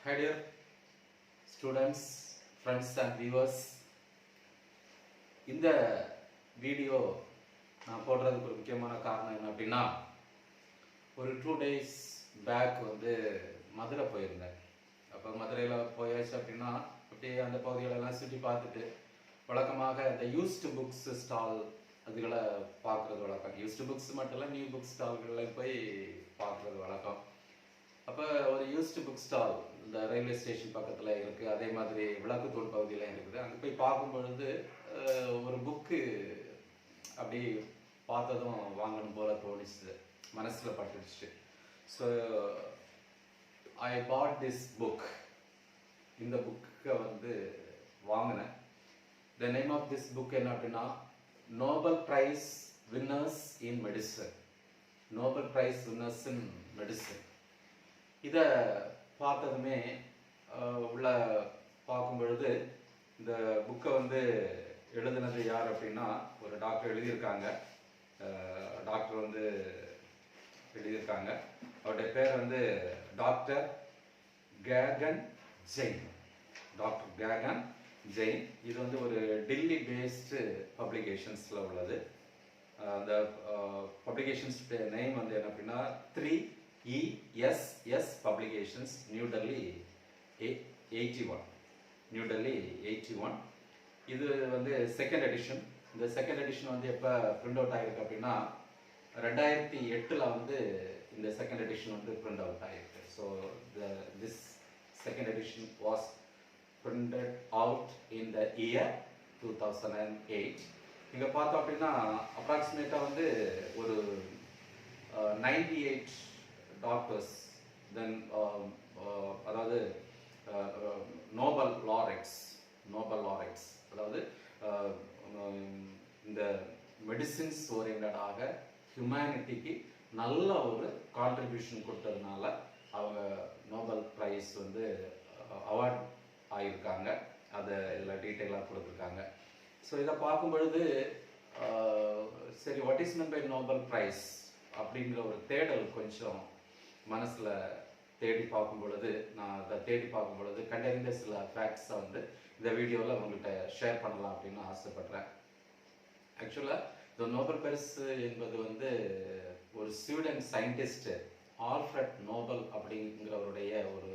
Hi dear students, friends and viewers. இந்த video நான் போடுறதுக்கு ஒரு முக்கியமான காரணம் என்ன அப்படின்னா, ஒரு 2 days பேக் மதுரை போயிருந்தேன். அப்போ மதுரையில் போயாச்சு அப்படின்னா அப்படியே அந்த பகுதிகளெல்லாம் சுற்றி பார்த்துட்டு வழக்கமாக இந்த யூஸ்டு புக்ஸ் ஸ்டால் அதுகளை பார்க்குறது வழக்கம். யூஸ்டு புக்ஸ் மட்டும் இல்லை, நியூ புக் ஸ்டால்களில் போய் பார்க்குறது வழக்கம். அப்போ ஒரு யூஸ்டு புக் ஸ்டால் இந்த ரயில்வே ஸ்டேஷன் பக்கத்தில் இருக்குது, அதே மாதிரி விளக்குத்தூள் பகுதியில் இருக்குது. அங்கே போய் பார்க்கும் பொழுது ஒரு புக்கு அப்படி பார்த்ததும் வாங்கணும் போல தோணிச்சு, மனசில் பட்டுடுச்சு. So I bought this book. இந்த புக்கை வாங்கினேன். The name of this book என்ன அப்படின்னா, Nobel prize winners in medicine. Nobel prize winners in medicine. இதை பார்த்ததுமே உள்ள பார்க்கும் பொழுது இந்த புக்கை எழுதினது யார் அப்படின்னா, ஒரு டாக்டர் எழுதியிருக்காங்க. டாக்டர் எழுதியிருக்காங்க. அவருடைய பேர் டாக்டர் கேகன் ஜெயின். டாக்டர் கேகன் ஜெயின். இது ஒரு டெல்லி பேஸ்டு பப்ளிகேஷன்ஸில் உள்ளது. அந்த பப்ளிகேஷன்ஸ் நேம் என்ன அப்படின்னா 3ESS Publications, New Delhi 81. New Delhi 81. இது செகண்ட் எடிஷன். இந்த செகண்ட் எடிஷன் எப்போ பிரிண்ட் அவுட் ஆகிருக்கு அப்படின்னா 2008 இந்த செகண்ட் எடிஷன் பிரிண்ட் அவுட் ஆகிருக்கு. So this second edition was printed out in the year 2008. இங்கே பார்த்தோம் அப்படின்னா அப்ராக்சிமேட்டாக ஒரு 98 டாக்டர்ஸ், தென் அதாவது நோபல் லாரெட்ஸ், அதாவது இந்த மெடிசின்ஸ் ஓரியன்டாக ஹியூமனிட்டிக்கு நல்ல ஒரு கான்ட்ரிபியூஷன் கொடுத்ததுனால அவங்க நோபல் ப்ரைஸ் அவார்ட் ஆகியிருக்காங்க. அதை இதில் டீட்டெயிலாக கொடுத்துருக்காங்க. ஸோ இதை பார்க்கும் பொழுது சரி, what is mean by Nobel prize அப்படிங்கிற ஒரு தேடல் கொஞ்சம் மனசில் தேடி பார்க்கும் பொழுது, நான் அதை தேடி பார்க்கும் பொழுது கண்டறிந்த சில ஃபேக்ட்ஸை இந்த வீடியோவில் உங்கள்கிட்ட ஷேர் பண்ணலாம் அப்படின்னு ஆசைப்படுறேன். ஆக்சுவலாக இந்த நோபல் பரிசு என்பது ஒரு ஸ்வீடன் சயின்டிஸ்ட் ஆல்ஃப்ரட் நோபல் அப்படிங்கிறவருடைய ஒரு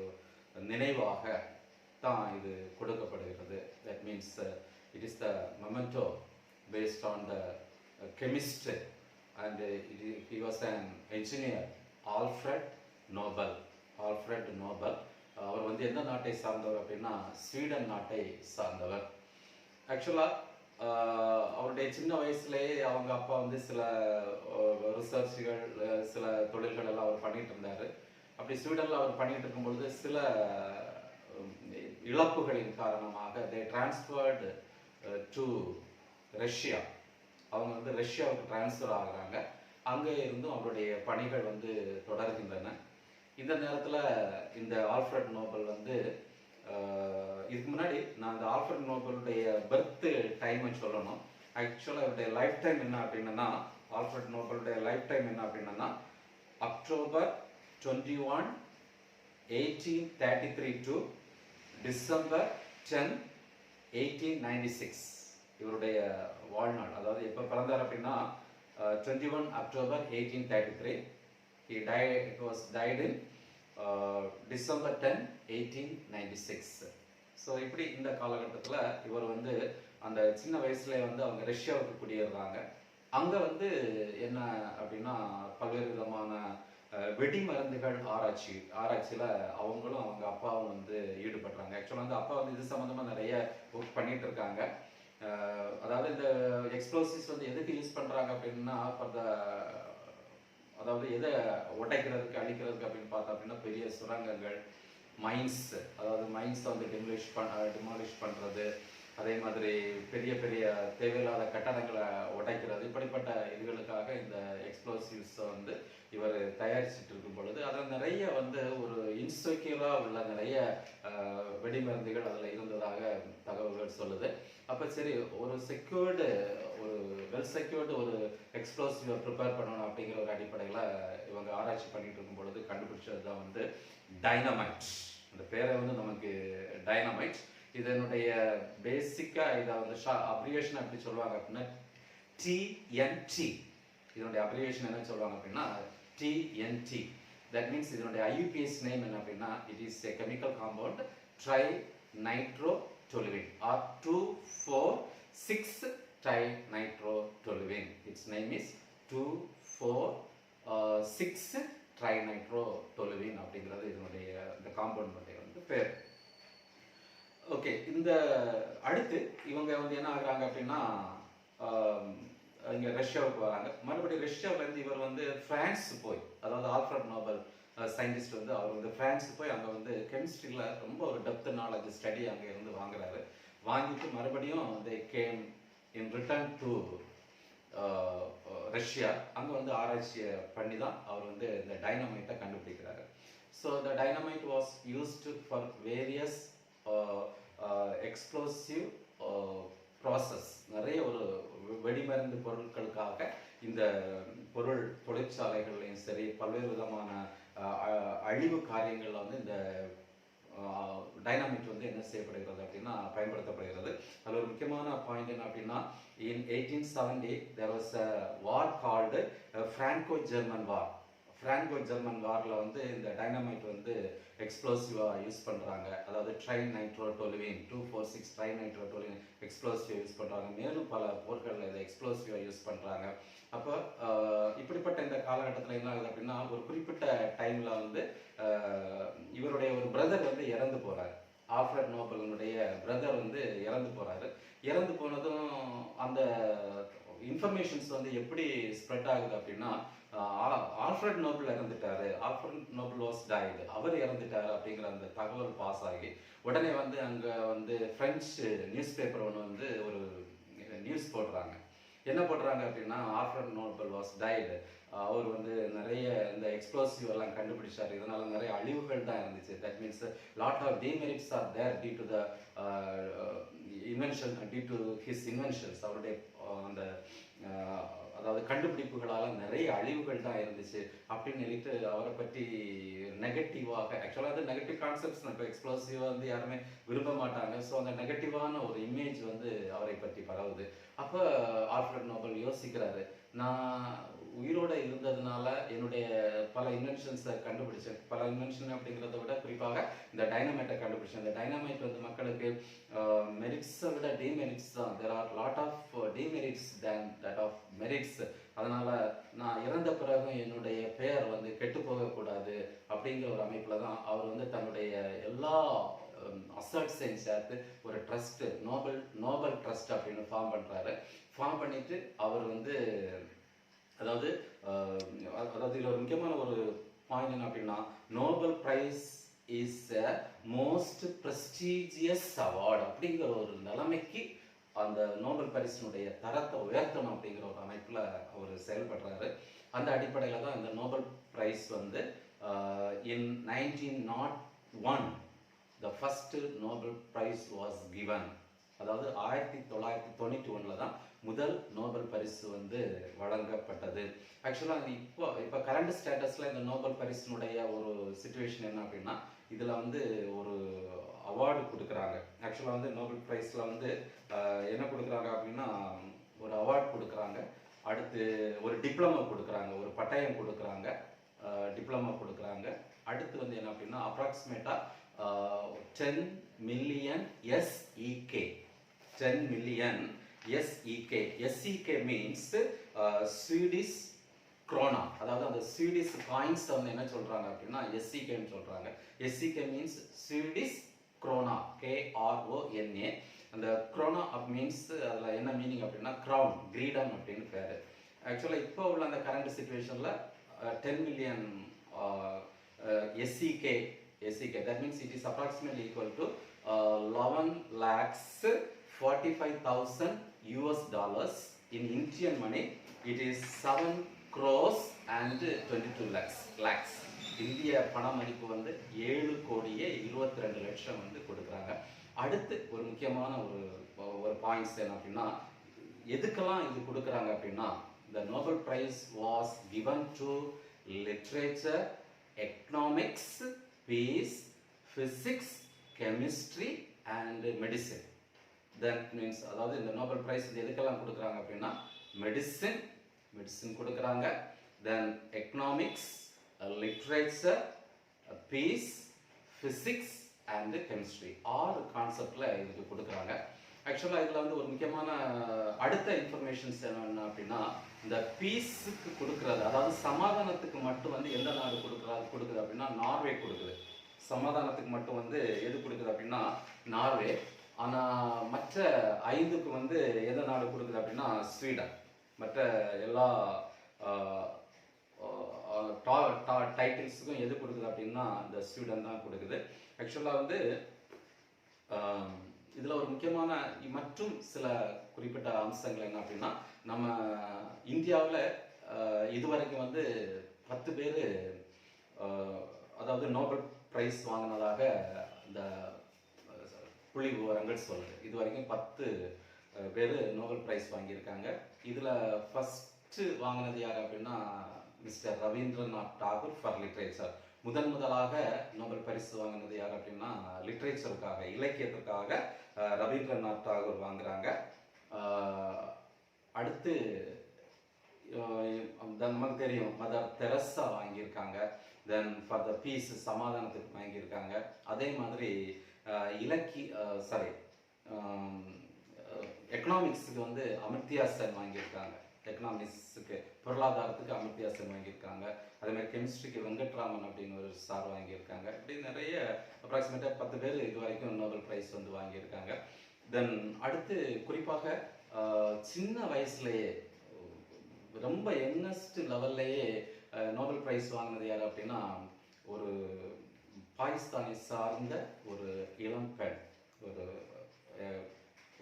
நினைவாக தான் இது கொடுக்கப்படுகிறது. That means it is the memento based on the chemist and he was an engineer, Alfred Nobel. அவர் எந்த நாட்டை சார்ந்தவர் அப்படின்னா ஸ்வீடன் நாட்டை சார்ந்தவர். ஆக்சுவலாக அவருடைய சின்ன வயசுலேயே அவங்க அப்பா சில ரிசர்ச்கள், சில தொழில்கள் எல்லாம் அவர் பண்ணிட்டு இருந்தார். அப்படி ஸ்வீடனில் அவர் பண்ணிட்டு இருக்கும்பொழுது சில இழப்புகளின் காரணமாக they transferred to ரஷ்யா. அவங்க ரஷ்யாவுக்கு டிரான்ஸ்ஃபர் ஆகுறாங்க. அங்கே இருந்தும் அவருடைய பணிகள் தொடர்கின்றன. இந்த நேரத்தில் இந்த ஆல்ஃப்ரட் நோபல் இதுக்கு முன்னாடி நான் இந்த ஆல்ஃப்ரட் நோபலுடைய பர்த் டைமை சொல்லணும். ஆக்சுவலாக அவருடைய லைஃப் டைம் என்ன அப்படின்னா, ஆல்ஃப்ரட் நோபலுடைய லைஃப் டைம் என்ன அப்படின்னா அக்டோபர் 21, 1833 டு டிசம்பர் 10, 1896 இவருடைய வாழ்நாள். அதாவது எப்போ பிறந்தார் அப்படின்னா 21 October 1833. He died in December 10, 1896. So இப்படி இந்த காலகட்டத்தில் இவர் அந்த சின்ன வயசுல அவங்க ரஷ்யாவுக்கு குடியேறாங்க. அங்கே என்ன அப்படின்னா பல்வேறு விதமான வெடி மருந்துகள் ஆராய்ச்சியில் அவங்களும் அவங்க அப்பாவும் ஈடுபடுறாங்க. ஆக்சுவலாக அப்பா இது சம்மந்தமாக நிறைய ஒர்க் பண்ணிட்டு இருக்காங்க. அதாவது இந்த எக்ஸ்ப்ளோசிவ்ஸ் எதுக்கு யூஸ் பண்ணுறாங்க அப்படின்னா அதாவது எதை உடைக்கிறதுக்கு, அழிக்கிறதுக்கு அப்படின்னு பார்த்தா அப்படின்னா பெரிய சுரங்கங்கள், மைன்ஸ், அதாவது மைன்ஸை டிமாலிஷ் பண்ணுறது, அதே மாதிரி பெரிய பெரிய தேவையில்லாத கட்டடங்களை உடைக்கிறது, இப்படிப்பட்ட இதுகளுக்காக இந்த எக்ஸ்ப்ளோசிவ்ஸை இவர் தயாரிச்சுட்டு இருக்கும் பொழுது அதில் நிறைய ஒரு இன்செக்யூராக உள்ள நிறைய வெடிமருந்துகள் அதில் இருந்ததாக தகவல்கள் சொல்லுது. அப்போ சரி, ஒரு செக்யூர்டு, ஒரு வெல் செக்யூர்டு ஒரு எக்ஸ்ப்ளோசிவை ப்ரிப்பேர் பண்ணணும் அப்படிங்கிற ஒரு அடிப்படையில் இவங்க ஆராய்ச்சி பண்ணிட்டு இருக்கும் பொழுது கண்டுபிடிச்சது தான் டைனமைட். அந்த பேரை வந்து நமக்கு டைனமைட். இதனுடைய பேசிக்காக இதை வந்து அப்ரிவேஷன் எப்படி சொல்லுவாங்க அப்படின்னா டிஎன்டி. இதனுடைய அப்ரிவேஷன் என்ன சொல்லுவாங்க அப்படின்னா டிஎன்டி. தட் மீன்ஸ் இதனுடைய ஐயூபிஎஸ் நேம் என்ன அப்படின்னா it is a chemical compound try nitro toluene or 2,4,6 trinitro-toluene. Its name is 2,4,6 trinitro-toluene அப்படிங்கிறது இதனுடைய இந்த காம்பவுண்டுடைய வந்து பேர். ஓகே, இந்த அடுத்து இவங்க வந்து என்ன ஆகுறாங்க அப்படின்னா இங்கே ரஷ்யாவுக்கு வராங்க. மறுபடியும் ரஷ்யாவிலேருந்து இவர் வந்து பிரான்ஸ் போய், அதாவது ஆல்ஃபிரட் நோபல் சயின்டிஸ்ட் வந்து அவர் வந்து பிரான்ஸ் போய் அங்கே வந்து கெமிஸ்ட்ரியில் ரொம்ப ஒரு டெப்த் நாலேஜ் ஸ்டடி அங்கே இருந்து வாங்குறாரு. வாங்கிட்டு மறுபடியும் they came in return to Russia. அங்கே வந்து ஆராய்ச்சியை பண்ணி தான் அவர் வந்து இந்த டைனமைட்டை கண்டுபிடிக்கிறாரு. So the dynamite was used for various explosive process. நிறைய ஒரு வெடிமருந்து பொருட்களுக்காக இந்த பொருள் தொழிற்சாலைகள்லையும் சரி பல்வேறு விதமான அழிவு காரியங்களில் வந்து இந்த டைனாமிட் வந்து என்ன செய்யப்படுகிறது அப்படின்னா பயன்படுத்தப்படுகிறது. அதில் ஒரு முக்கியமான பாயிண்ட் என்ன அப்படின்னா இன் 1870 there was a war called Franco-German war. Franco-German வாரில் வந்து இந்த டைனமைட் வந்து எக்ஸ்ப்ளோசிவாக யூஸ் பண்ணுறாங்க. அதாவது ட்ரைநைட்ரோடோலுவின் 2,4,6 ட்ரைநைட்ரோடோலுவின் எக்ஸ்ப்ளோசிவ் யூஸ் பண்ணுறாங்க. மேலும் பல போர்களில் இதை எக்ஸ்ப்ளோசிவாக யூஸ் பண்ணுறாங்க. அப்போ இப்படிப்பட்ட இந்த காலகட்டத்தில் என்ன ஆகுது அப்படின்னா ஒரு குறிப்பிட்ட டைமில் வந்து இவருடைய ஒரு பிரதர் வந்து இறந்து போகிறார். ஆல்ஃபிரட் நோபலினுடைய பிரதர் வந்து இறந்து போகிறாரு. இறந்து போனதும் அந்த இன்ஃபர்மேஷன்ஸ் வந்து எப்படி ஸ்ப்ரெட் ஆகுது அப்படின்னா ஆல்ஃபிரட் நோபல் இறந்துட்டாரு, ஆல்ஃபிரட் நோபல் வாஸ் டைடு, அவர் இறந்துட்டாரு அப்படிங்கிற அந்த தகவல் பாஸ் ஆகி உடனே வந்து அங்கே வந்து ஃப்ரெஞ்சு நியூஸ் பேப்பர் ஒன்று வந்து ஒரு நியூஸ் போடுறாங்க. என்ன போடுறாங்க அப்படின்னா ஆல்ஃபிரட் நோபல் வாஸ் டைடு, அவர் வந்து நிறைய இந்த எக்ஸ்ப்ளோசிவ் எல்லாம் கண்டுபிடிச்சார், இதனால நிறைய அழிவுகள் தான் இருந்துச்சு. That means lot of demerits are there due to the invention, due to his inventions. அவருடைய அந்த அதாவது கண்டுபிடிப்புகளால் நிறைய அழிவுகள் தான் இருந்துச்சு அப்படின்னு சொல்லிட்டு அவரை பற்றி நெகட்டிவாக, ஆக்சுவலாக அது நெகட்டிவ் கான்செப்ட்ஸ் இப்போ எக்ஸ்ப்ளோசிவாக வந்து யாருமே விரும்ப மாட்டாங்க. ஸோ அந்த நெகட்டிவான ஒரு இமேஜ் வந்து அவரை பற்றி பரவுது. அப்போ ஆல்ஃபிரட் நோபல் யோசிக்கிறாரு, நான் உயிரோடு இருந்ததுனால என்னுடைய பல இன்வென்ஷன்ஸை கண்டுபிடிச்சேன். பல இன்வென்ஷன் அப்படிங்கிறத விட குறிப்பாக இந்த டைனமைட்டை கண்டுபிடிச்சேன். இந்த டைனமைட் வந்து மக்களுக்கு மெரிட்ஸை விட டிமெரிட்ஸ் தான். There are lot of demerits than that of merits. அதனால் நான் இறந்த பிறகு என்னுடைய பெயர் வந்து கெட்டு போகக்கூடாது அப்படிங்கிற ஒரு அமைப்பில் தான் அவர் வந்து தன்னுடைய எல்லா அசர்ட்ஸையும் சேர்த்து ஒரு ட்ரஸ்ட்டு நோபல் ட்ரஸ்ட் அப்படின்னு ஃபார்ம் பண்ணுறாரு. ஃபார்ம் பண்ணிவிட்டு அவர் வந்து அதாவது இதில் ஒரு முக்கியமான ஒரு பாயிண்ட் என்ன அப்படின்னா Nobel prize is a most prestigious award அப்படிங்கிற ஒரு நிலைமைக்கு அந்த நோபல் பரிசினுடைய தரத்தை உயர்த்தணும் அப்படிங்கிற ஒரு அமைப்பில் அவர் செயல்படுறாரு. அந்த அடிப்படையில் தான் இந்த நோபல் பிரைஸ் வந்து இன் 1901 the first Nobel Prize was given. அதாவது 1991 தான் முதல் நோபல் பரிசு வந்து வழங்கப்பட்டது. ஆக்சுவலாக இப்போ கரண்ட் ஸ்டேட்டஸில் இந்த நோபல் பரிசினுடைய ஒரு சிச்சுவேஷன் என்ன அப்படின்னா இதில் வந்து ஒரு அவார்டு கொடுக்குறாங்க. ஆக்சுவலாக வந்து நோபல் ப்ரைஸில் வந்து என்ன கொடுக்குறாங்க அப்படின்னா ஒரு அவார்டு கொடுக்குறாங்க, அடுத்து ஒரு டிப்ளமோ கொடுக்குறாங்க, ஒரு பட்டயம் கொடுக்குறாங்க, டிப்ளமோ கொடுக்குறாங்க. அடுத்து வந்து என்ன அப்படின்னா அப்ராக்சிமேட்டாக 10 million SEK. 10 million SEK. SEK means Swedish krona. அதாவது அந்த ஸ்வீடிஷ் காயின்ஸ் வந்து என்ன சொல்றாங்க அப்படின்னா SEKன்னு சொல்றாங்க. SEK means Swedish krona, KRONA. அந்த krona மீன்ஸ் அதில் என்ன மீனிங் அப்படின்னா crown, கிரீடம் அப்படின்னு பேரு. ஆக்சுவலாக இப்போ உள்ள அந்த current சிச்சுவேஷனில் 10 million SEK, that means it is approximately equal to 11,45,000 US dollars. In Indian money it is 7 crores and 22 lakhs. இந்திய பண மதிப்பு வந்து 7,22,00,000 வந்து கொடுக்குறாங்க. அடுத்து ஒரு முக்கியமான ஒரு பாயிண்ட்ஸ் என்ன அப்படின்னா எதுக்கெல்லாம் இது கொடுக்குறாங்க அப்படின்னா the Nobel Prize was given to literature, economics, peace, physics, chemistry and medicine. That means அதாவது இந்த நோபல் பிரைஸ் எதுக்கெல்லாம் கொடுக்குறாங்க அப்படின்னா மெடிசின் கொடுக்குறாங்க, then economics, literature, peace, physics and chemistry 6 கான்செப்ட்ல இதுக்கு கொடுக்குறாங்க. ஆக்சுவலாக இதில் வந்து ஒரு முக்கியமான அடுத்த இன்ஃபர்மேஷன்ஸ் என்ன அப்படின்னா, இந்த பீஸுக்கு கொடுக்குறது, அதாவது சமாதானத்துக்கு மட்டும் வந்து எந்த நாடு கொடுக்குது அப்படின்னா நார்வே கொடுக்குது. சமாதானத்துக்கு மட்டும் வந்து எது கொடுக்குது அப்படின்னா நார்வே. ஆனால் மற்ற 5க்கு வந்து எந்த நாடு கொடுக்குது அப்படின்னா ஸ்வீடன். மற்ற எல்லா டைட்டில்ஸுக்கும் எது கொடுக்குது அப்படின்னா இந்த ஸ்வீடன் தான் கொடுக்குது. ஆக்சுவலாக வந்து இதில் ஒரு முக்கியமான மற்றும் சில குறிப்பிட்ட அம்சங்கள் என்ன அப்படின்னா, நம்ம இந்தியாவில் இதுவரைக்கும் வந்து 10 பேர் அதாவது நோபல் பிரைஸ் வாங்கினதாக இந்த புள்ளி விவரங்கள் சொல்லுது. இது வரைக்கும் 10 பேர் நோபல் பிரைஸ் வாங்கியிருக்காங்க. இதில் ஃபஸ்ட்டு வாங்கினது யார் அப்படின்னா mister Rabindranath Tagore for literature. முதலாக நோபல் பரிசு வாங்கினது யார் அப்படின்னா லிட்ரேச்சருக்காக, இலக்கியத்திற்காக ரவீந்திரநாத் டாகூர் வாங்குறாங்க. அடுத்து நமக்கு தெரியும் மதர் தெரசா வாங்கியிருக்காங்க. தென் ஃபார் த பீஸ் சமாதானத்துக்கு வாங்கியிருக்காங்க. அதே மாதிரி எக்கனாமிக்ஸுக்கு வந்து அமர்த்தியா சென் வாங்கியிருக்காங்க. எக்கனாமிக்ஸுக்கு பொருளாதாரத்துக்கு அமர்த்தியா சென் வாங்கியிருக்காங்க. அதே மாதிரி கெமிஸ்ட்ரிக்கு வெங்கட்ராமன் அப்படின்னு ஒரு சார் வாங்கியிருக்காங்க. இப்படி நிறைய அப்ராக்சிமேட்டாக 10 பேர் இது வரைக்கும் நோபல் பிரைஸ் வந்து வாங்கியிருக்காங்க. தென் அடுத்து குறிப்பாக சின்ன வயசுலேயே ரொம்ப யங்கஸ்ட் லெவல்லையே நோபல் பிரைஸ் வாங்கினது யார் அப்படின்னா ஒரு பாகிஸ்தானை சார்ந்த ஒரு இளம் பெண்,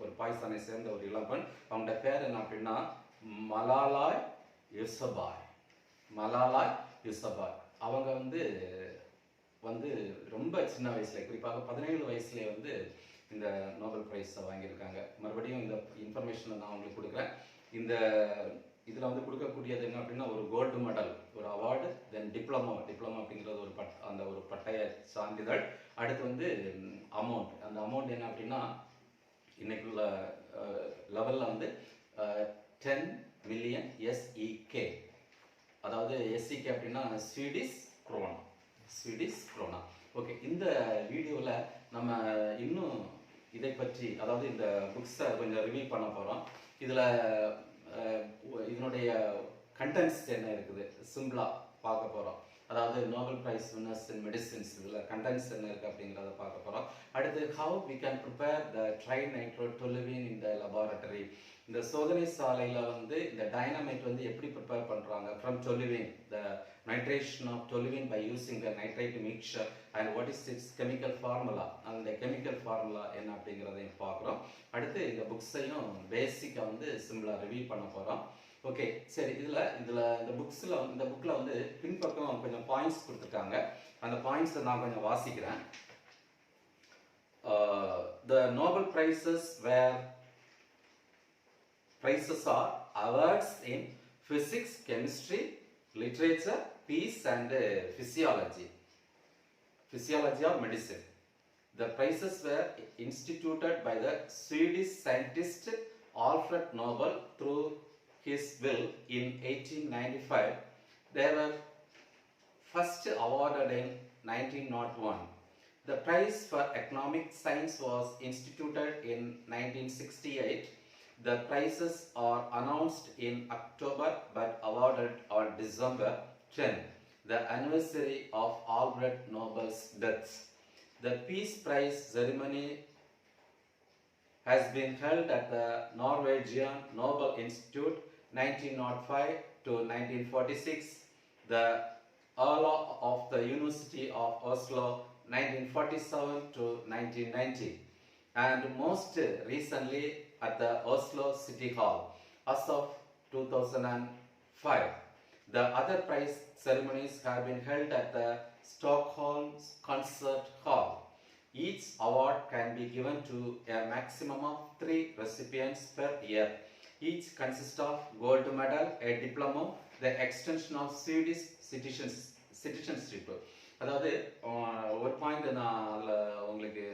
ஒரு பாகிஸ்தானை சேர்ந்த ஒரு இளம் பெண். அவங்களோட பேர் என்ன அப்படின்னா மலாலா யூசபாய். அவங்க வந்து ரொம்ப சின்ன வயசுல, குறிப்பாக 17 வயசுலேயே வந்து இந்த நோபல் பிரைஸை வாங்கியிருக்காங்க. மறுபடியும் இந்த இன்ஃபர்மேஷனை நான் உங்களுக்கு கொடுக்குறேன். இதில் வந்து கொடுக்கக்கூடியது என்ன அப்படின்னா ஒரு கோல்டு மெடல், ஒரு அவார்டு, தென் டிப்ளமோ அப்படிங்கிறது ஒரு பட்டய சான்றிதழ். அடுத்து வந்து அமௌண்ட். அந்த அமௌண்ட் என்ன அப்படின்னா இன்னைக்குள்ள லெவலில் வந்து 10 மில்லியன் SEK. அதாவது SEK அப்படின்னா ஸ்வீடிஷ் குரோனா. ஓகே, இந்த வீடியோவில் நம்ம இன்னும் இதை பற்றி, அதாவது இந்த புக்ஸை கொஞ்சம் ரிவ்யூ பண்ண போகிறோம். இதனுடைய கண்டென்ட்ஸ் என்ன இருக்குது சிம்பிளாக பார்க்க போகிறோம். அதாவது நோபல் பிரைஸ் வின்னர்ஸ் இன் மெடிசின்ஸ், இதில் கண்டென்ட்ஸ் என்ன இருக்குது அப்படிங்கிறத பார்க்க போகிறோம். அடுத்து how we can prepare the trinitotoluene in the laboratory. இந்த சோதனை சாலையில் வந்து இந்த டைனமைட் வந்து எப்படி ப்ரிப்பேர் பண்ணுறாங்க from toluene, the nitration of toluene by using the nitrate mixture and what is its chemical formula, அந்த கெமிக்கல் ஃபார்முலா என்ன அப்படிங்கிறதையும் பார்க்குறோம். அடுத்து இந்த புக்ஸையும் பேசிக்காக வந்து சிம்பிளாக ரிவ்யூ பண்ண போகிறோம். ஓகே, சரி. இந்த புக்கில் வந்து பின்பக்கம் கொஞ்சம் பாயிண்ட்ஸ் கொடுத்துருக்காங்க. அந்த பாயிண்ட்ஸை நான் கொஞ்சம் வாசிக்கிறேன். The Nobel Prizes are awards in physics, chemistry, literature, peace and physiology or medicine. The prizes were instituted by the Swedish scientist Alfred Nobel through his will in 1895. They were first awarded in 1901. The prize for economic science was instituted in 1968. The prizes are announced in October but awarded on December 10, the anniversary of Alfred Nobel's death. The Peace Prize ceremony has been held at the Norwegian Nobel Institute 1905 to 1946, the Aula of the University of Oslo 1947 to 1990, and most recently at the Oslo City Hall as of 2005. The other prize ceremonies have been held at the Stockholm Concert Hall. Each award can be given to a maximum of 3 recipients per year. Each consists of gold medal, a diploma, the extension of Swedish citizenship. அதாவது ஒரு point நான் அதில் உங்களுக்கு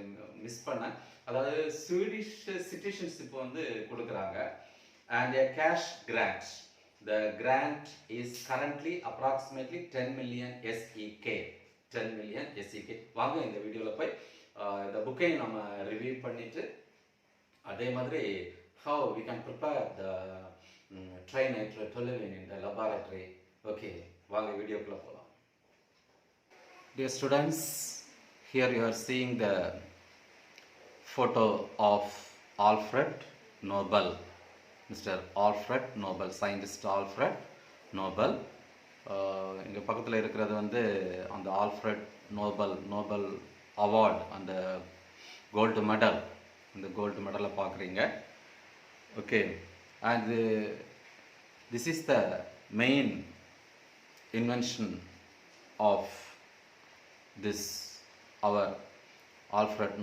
miss பண்ணேன். அதாவது Swedish citizenship வந்து கொடுக்குறாங்க and a cash grant. The grant is currently approximately 10 million SEK. 10 million SEK. வாங்க இந்த வீடியோவில் போய் இந்த புக்கையும் நம்ம ரிவ்யூ பண்ணிட்டு அதே மாதிரி how we can prepare the trinitotoluene in the laboratory. Okay, வாங்க வீடியோக்குள்ள போகலாம். Dear students, here you are seeing the photo of Alfred Nobel. Mr. Alfred Nobel, scientist Alfred Nobel. இங்கே பக்கத்தில் இருக்கிறது வந்து அந்த ஆல்ஃப்ரெட் நோபல் அவார்டு, அந்த கோல்டு மெடல், இந்த கோல்டு மெடலை பார்க்குறீங்க. Okay, and this is the main invention of this அவர் ஆல்ஃப்ரெட்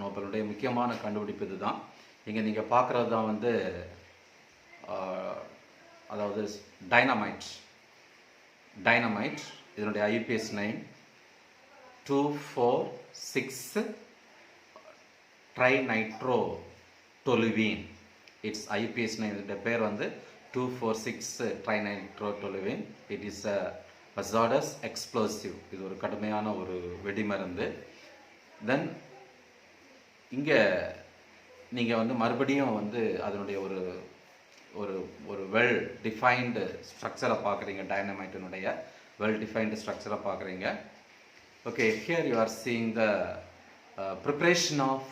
நோபலுடைய முக்கியமான கண்டுபிடிப்பு இது தான். இங்கே நீங்கள் பார்க்குறது தான் வந்து அதாவது டைனமைட். இதனுடைய IPS nine 246 trinitotoluene. It's IPS nine, இதோட பேர் வந்து 246 trinitotoluene. It is a hazardous explosive. இது ஒரு கடுமையான ஒரு வெடிமருந்து. தென் இங்கே நீங்கள் வந்து மறுபடியும் வந்து அதனுடைய ஒரு ஒரு ஒரு வெல் டிஃபைன்டு ஸ்ட்ரக்சரை பார்க்குறீங்க. டைனமைட்டினுடைய வெல் டிஃபைன்டு ஸ்ட்ரக்சரை பார்க்குறீங்க. Okay, here you are seeing the preparation of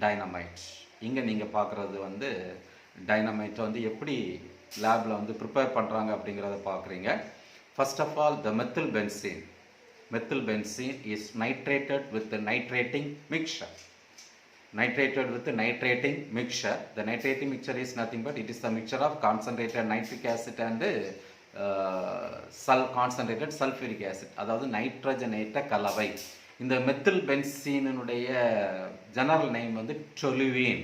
dynamite. இங்கே நீங்கள் பார்க்குறது வந்து டைனமைட்டை வந்து எப்படி லேபில் வந்து ப்ரிப்பேர் பண்ணுறாங்க அப்படிங்கிறத பார்க்குறீங்க. First of all, the methyl benzene is nitrated with nitrating mixture. Nitrated with nitrating mixture. The nitrating mixture is nothing but it is the mixture of concentrated nitric acid and concentrated sulfuric acid. அதாவது நைட்ரஜனேற்ற கலவை. இந்த methyl பென்சீனுடைய general name வந்து toluene.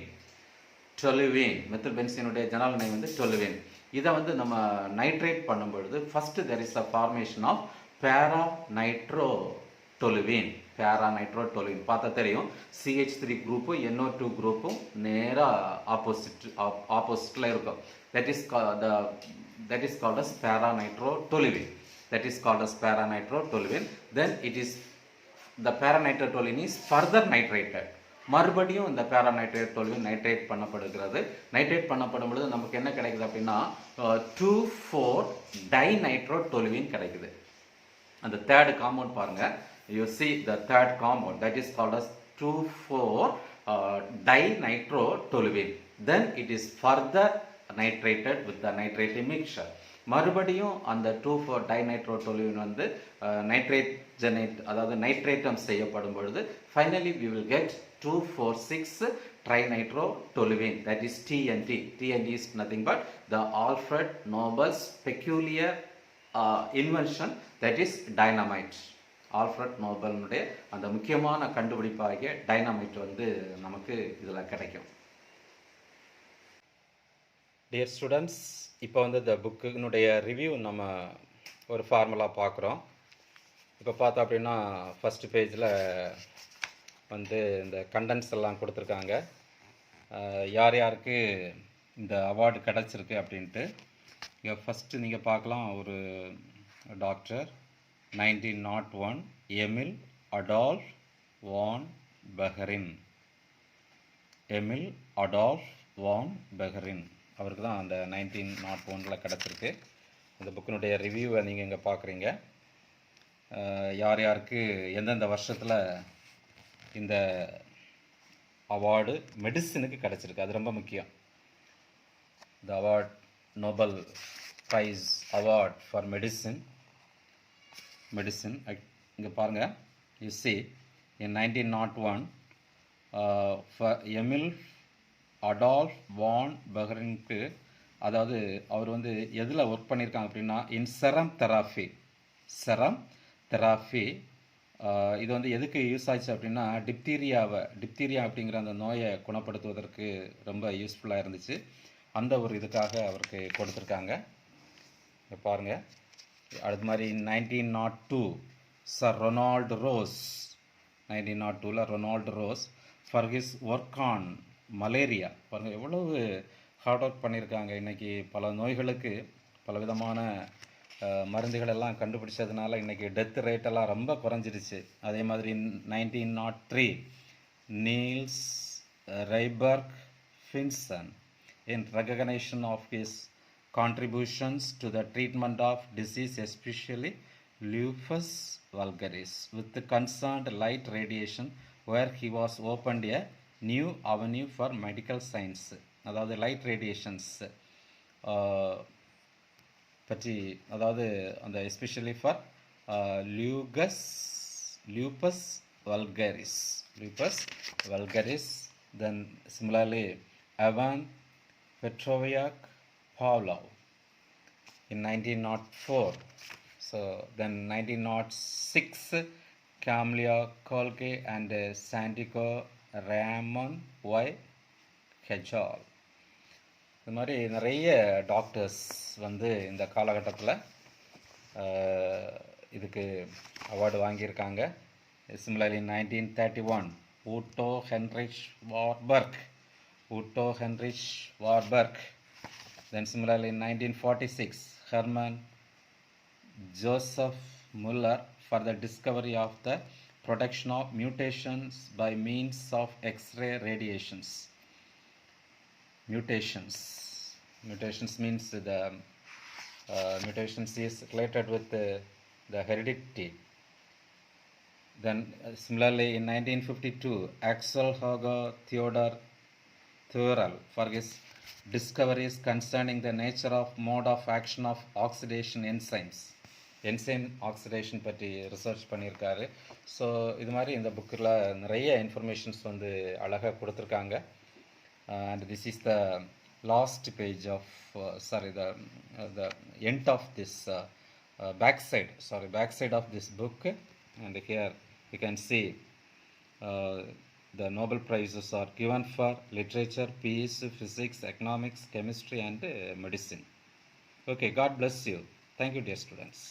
Methyl பென்சீனுடைய general name வந்து toluene. இதை வந்து நம்ம நைட்ரேட் பண்ணும்பொழுது first there is the formation of paranitrotoluene. பார்த்தா தெரியும். CH3 குரூப்பும் NO2 குரூப்பும் நேராக ஆப்போசிட்டில் இருக்கும். That is called as paranitrodoluene. Then it is the paranitrodoluene is further nitrated. மறுபடியும் இந்த paranitrodoluene நைட்ரேட் பண்ணப்படுகிறது. நைட்ரேட் பண்ணப்படும் பொழுது நமக்கு என்ன கிடைக்குது அப்படின்னா 2,4-dinitrotoluene கிடைக்குது. அந்த தேர்ட் காம்பவுண்ட் பாருங்க. You see the third compound, that is called as 2,4-dinitrotoluene. Then it is further nitrated with the nitrating mixture. மறுபடியும் அந்த 2,4-dinitrotoluene வந்து நைட்ரேஜனேட், அதாவது நைட்ரேட்டம் செய்யப்படும் பொழுது finally we will get 2,4,6 trinitrotoluene, that is TNT. TNT is nothing but the Alfred Nobel's peculiar invention, that is dynamite. Alfred நோபலுடைய அந்த முக்கியமான கண்டுபிடிப்பாகிய dynamite வந்து நமக்கு இதில் கிடைக்கும். டியர் ஸ்டூடெண்ட்ஸ், இப்போ வந்து இந்த புக்கினுடைய ரிவ்யூ நம்ம ஒரு ஃபார்முலாக பார்க்குறோம். இப்போ பார்த்தோம் அப்படின்னா ஃபஸ்ட்டு பேஜில் வந்து இந்த கண்டென்ட்ஸ் எல்லாம் கொடுத்துருக்காங்க. யார் யாருக்கு இந்த அவார்டு கிடச்சிருக்கு அப்படின்ட்டு. இங்கே ஃபஸ்ட்டு நீங்கள் பார்க்கலாம், ஒரு டாக்டர் 1901 எமில் அடால்ஃப் வான் பெஹரின். அவருக்கு தான் அந்த 1901 கிடச்சிருக்கு. இந்த புக்கினுடைய ரிவ்யூவை நீங்கள் இங்கே பார்க்குறீங்க. யார் யாருக்கு எந்தெந்த வருஷத்தில் இந்த அவார்டு மெடிசினுக்கு கிடச்சிருக்கு, அது ரொம்ப முக்கியம். The award Nobel prize award for medicine. இங்கே பாருங்கள், you see in 1901 Emil Adolf von பெஹரினுக்கு, அதாவது அவர் வந்து எதில் ஒர்க் பண்ணியிருக்காங்க அப்படின்னா இன் செரம் தெராப்பி. இது வந்து எதுக்கு யூஸ் ஆச்சு அப்படின்னா டிப்தீரியா அப்படிங்கிற அந்த நோயை குணப்படுத்துவதற்கு ரொம்ப யூஸ்ஃபுல்லாக இருந்துச்சு. அந்த ஒரு இதுக்காக அவருக்கு கொடுத்துருக்காங்க. பாருங்கள். அடுத்த மாதிரி 1902 Sir Ronald Rose, 1902 Ronald Rose, for his work on malaria. பாருங்கள் எவ்வளவு ஹார்ட் ஒர்க் பண்ணியிருக்காங்க. இன்றைக்கி பல நோய்களுக்கு பலவிதமான மருந்துகள் எல்லாம் கண்டுபிடிச்சதுனால இன்றைக்கி டெத் ரேட்டெல்லாம் ரொம்ப குறைஞ்சிருச்சு. அதே மாதிரி 1903 Niels Ryberg Finsen in recognition of his contributions to the treatment of disease, especially lupus vulgaris, with the concerned light radiation, where he was opened a new avenue for medical science. அதாவது light radiations பற்றி, அதாவது அந்த especially for lupus vulgaris. Then similarly Ivan Petroviak Pavlov in 1904. So then 1906 Camilla Kolke and Santiago Ramon Y. Cajal. இது மாதிரி நிறைய doctors வந்து இந்த காலகட்டத்தில் இதுக்கு அவார்டு வாங்கியிருக்காங்க. Similarly 1931 Otto Heinrich Warburg. Then similarly in 1946 Hermann Joseph Muller for the discovery of the production of mutations by means of X-ray radiations. Mutations means the mutations is related with the heredity. Then similarly in 1952 Axel Hugo Theodor Thurel for his discoveries concerning the nature of mode of action of oxidation enzymes. Enzyme oxidation பற்றி research பண்ணியிருக்காரு. So இது மாதிரி இந்த புக்கில் நிறைய informations வந்து அழகாக கொடுத்துருக்காங்க. And this is the last page of the end of this backside of this book. And here you can see the Nobel Prizes are given for literature, peace, physics, economics, chemistry and medicine. Okay, God bless you. Thank you, dear students.